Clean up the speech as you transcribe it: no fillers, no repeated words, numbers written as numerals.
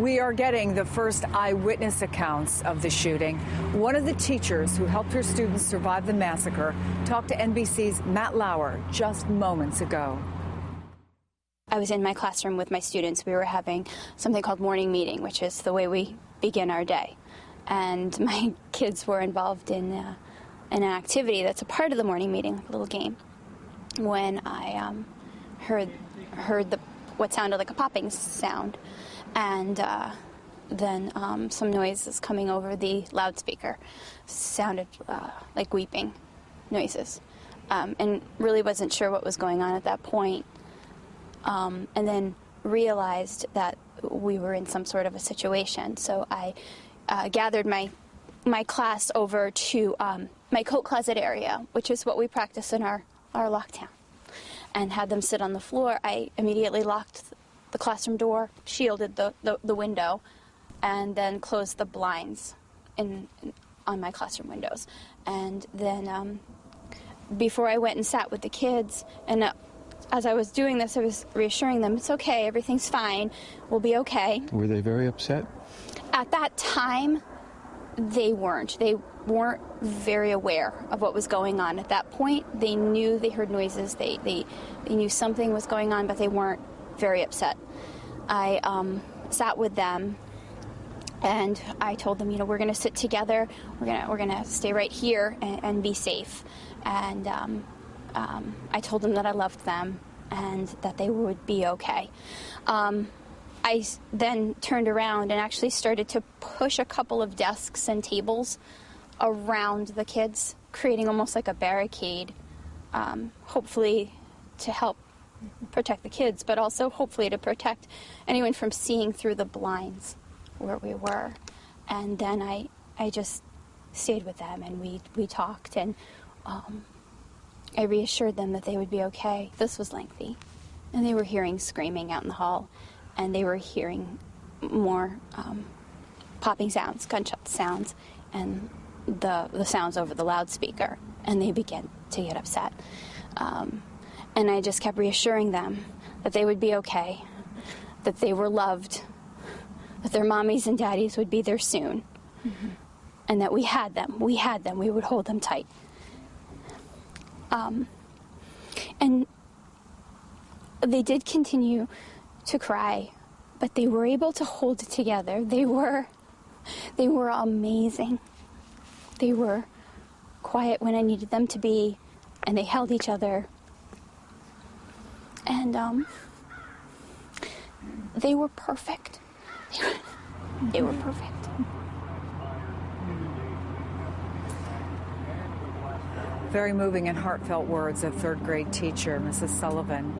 We are getting the first eyewitness accounts of the shooting. One of the teachers who helped her students survive the massacre talked to NBC's Matt Lauer just moments ago. I was in my classroom with my students. We were having something called morning meeting, which is the way we begin our day. And my kids were involved in an activity that's a part of the morning meeting, like a little game, when I heard what sounded like a popping sound. And then some noises coming over the loudspeaker. Sounded like weeping noises. And really wasn't sure what was going on at that point. And then realized that we were in some sort of a situation. So I gathered my class over to my coat closet area, which is what we practice in our lockdown, and had them sit on the floor. I immediately locked the classroom door, shielded the window, and then closed the blinds on my classroom windows. And then before I went and sat with the kids, and as I was doing this, I was reassuring them, it's okay, everything's fine, we'll be okay. Were they very upset? At that time, they weren't. They weren't very aware of what was going on. At that point, they knew, they heard noises, they knew something was going on, but they weren't very upset. I sat with them, and I told them, we're going to sit together, we're going to stay right here and be safe. And I told them that I loved them and that they would be okay. I then turned around and actually started to push a couple of desks and tables around the kids, creating almost like a barricade, hopefully to help protect the kids, but also hopefully to protect anyone from seeing through the blinds where we were. And then I just stayed with them, and we talked, and I reassured them that they would be okay. This was lengthy, and they were hearing screaming out in the hall, and they were hearing more popping sounds, gunshot sounds, and the sounds over the loudspeaker, and they began to get upset. And I just kept reassuring them that they would be okay, that they were loved, that their mommies and daddies would be there soon, and that we had them, we would hold them tight. And they did continue to cry, but they were able to hold it together. They were amazing. They were quiet when I needed them to be, and they held each other. And they were perfect. They were perfect. Very moving and heartfelt words of third grade teacher Mrs. Sullivan.